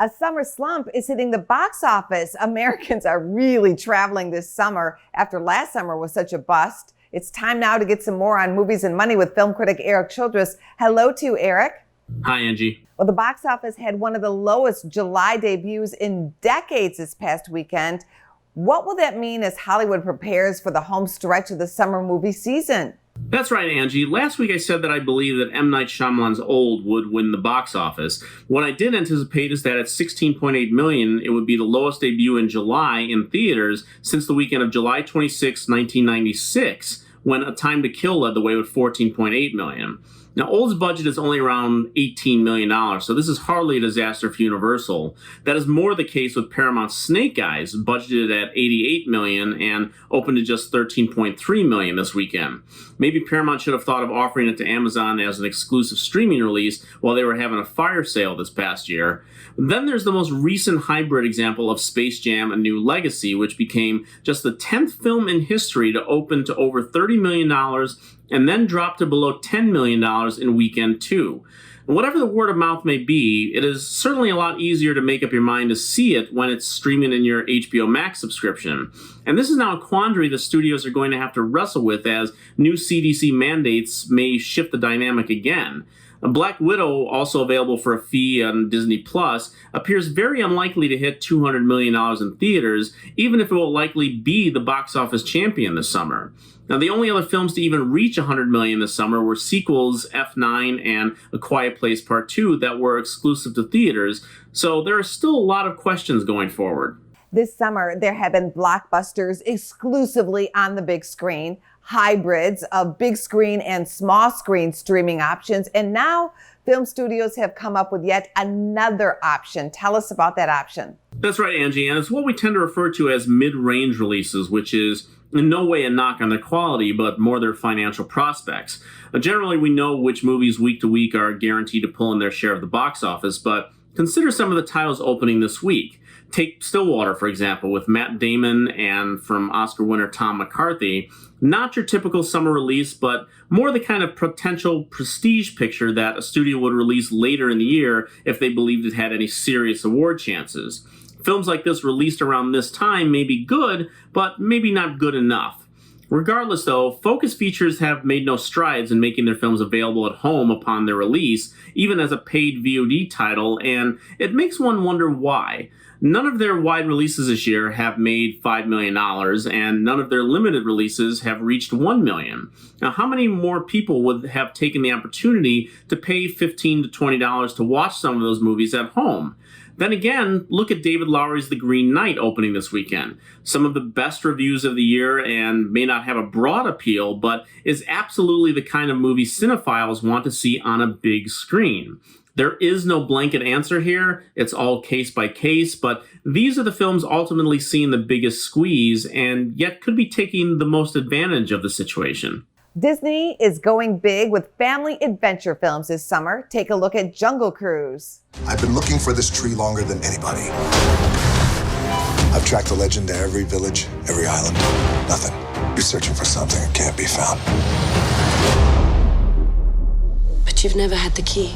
A summer slump is hitting the box office. Americans are really traveling this summer after last summer was such a bust. It's time now to get some more on movies and money with film critic ERIK Childress. Hello to you, ERIK. Hi, Angie. Well, the box office had one of the lowest July debuts in decades this past weekend. What will that mean as Hollywood prepares for the home stretch of the summer movie season? That's right, Angie. Last week I said that I believe that M. Night Shyamalan's Old would win the box office. What I did anticipate is that at $16.8 million, it would be the lowest debut in July in theaters since the weekend of July 26, 1996, when A Time to Kill led the way with $14.8 million. Now, Old's budget is only around $18 million, so this is hardly a disaster for Universal. That is more the case with Paramount's Snake Eyes, budgeted at $88 million and opened to just $13.3 million this weekend. Maybe Paramount should have thought of offering it to Amazon as an exclusive streaming release while they were having a fire sale this past year. Then there's the most recent hybrid example of Space Jam: A New Legacy, which became just the 10th film in history to open to over $30 million and then drop to below $10 million in weekend two. And whatever the word of mouth may be, it is certainly a lot easier to make up your mind to see it when it's streaming in your HBO Max subscription. And this is now a quandary the studios are going to have to wrestle with as new CDC mandates may shift the dynamic again. Black Widow, also available for a fee on Disney Plus, appears very unlikely to hit $200 million in theaters, even if it will likely be the box office champion this summer. Now, the only other films to even reach $100 million this summer were sequels F9 and A Quiet Place Part 2 that were exclusive to theaters, so there are still a lot of questions going forward. This summer, there have been blockbusters exclusively on the big screen, hybrids of big screen and small screen streaming options, and now film studios have come up with yet another option. Tell us about that option. That's right, Angie, and it's what we tend to refer to as mid-range releases, which is in no way a knock on their quality, but more their financial prospects. Generally, we know which movies week to week are guaranteed to pull in their share of the box office, but consider some of the titles opening this week. Take Stillwater, for example, with Matt Damon and from Oscar winner Tom McCarthy. Not your typical summer release, but more the kind of potential prestige picture that a studio would release later in the year if they believed it had any serious award chances. Films like this released around this time may be good, but maybe not good enough. Regardless, though, Focus Features have made no strides in making their films available at home upon their release, even as a paid VOD title, and it makes one wonder why. None of their wide releases this year have made $5 million, and none of their limited releases have reached $1 million. Now, how many more people would have taken the opportunity to pay $15 to $20 to watch some of those movies at home? Then again, look at David Lowery's The Green Knight opening this weekend. Some of the best reviews of the year and may not have a broad appeal, but is absolutely the kind of movie cinephiles want to see on a big screen. There is no blanket answer here. It's all case by case, but these are the films ultimately seeing the biggest squeeze and yet could be taking the most advantage of the situation. Disney is going big with family adventure films this summer. Take a look at Jungle Cruise. I've been looking for this tree longer than anybody. I've tracked the legend to every village, every island. Nothing. You're searching for something that can't be found. But you've never had the key.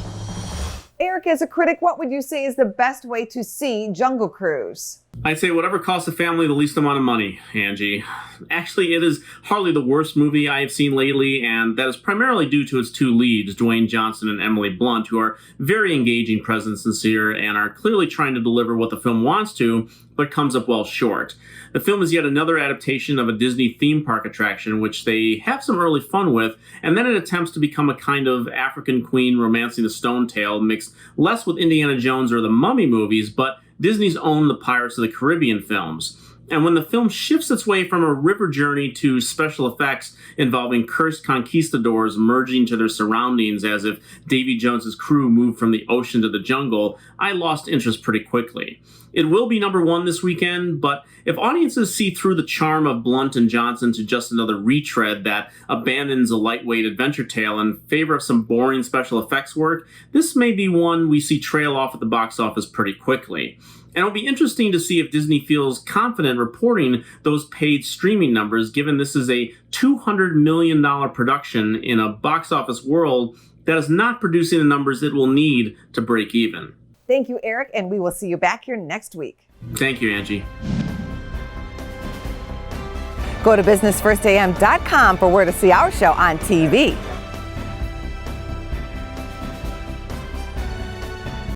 ERIK, as a critic, what would you say is the best way to see Jungle Cruise? I'd say whatever costs the family the least amount of money, Angie. Actually, it is hardly the worst movie I have seen lately, and that is primarily due to its two leads, Dwayne Johnson and Emily Blunt, who are very engaging, present, sincere, and are clearly trying to deliver what the film wants to, but comes up well short. The film is yet another adaptation of a Disney theme park attraction, which they have some early fun with, and then it attempts to become a kind of African queen romancing the stone tale, mixed less with Indiana Jones or the Mummy movies, but Disney's own the Pirates of the Caribbean films. And when the film shifts its way from a river journey to special effects involving cursed conquistadors merging to their surroundings as if Davy Jones's crew moved from the ocean to the jungle, I lost interest pretty quickly. It will be number one this weekend, but if audiences see through the charm of Blunt and Johnson to just another retread that abandons a lightweight adventure tale in favor of some boring special effects work, this may be one we see trail off at the box office pretty quickly. And it'll be interesting to see if Disney feels confident reporting those paid streaming numbers, given this is a $200 million production in a box office world that is not producing the numbers it will need to break even. Thank you, Eric, and we will see you back here next week. Thank you, Angie. Go to businessfirstam.com for where to see our show on TV.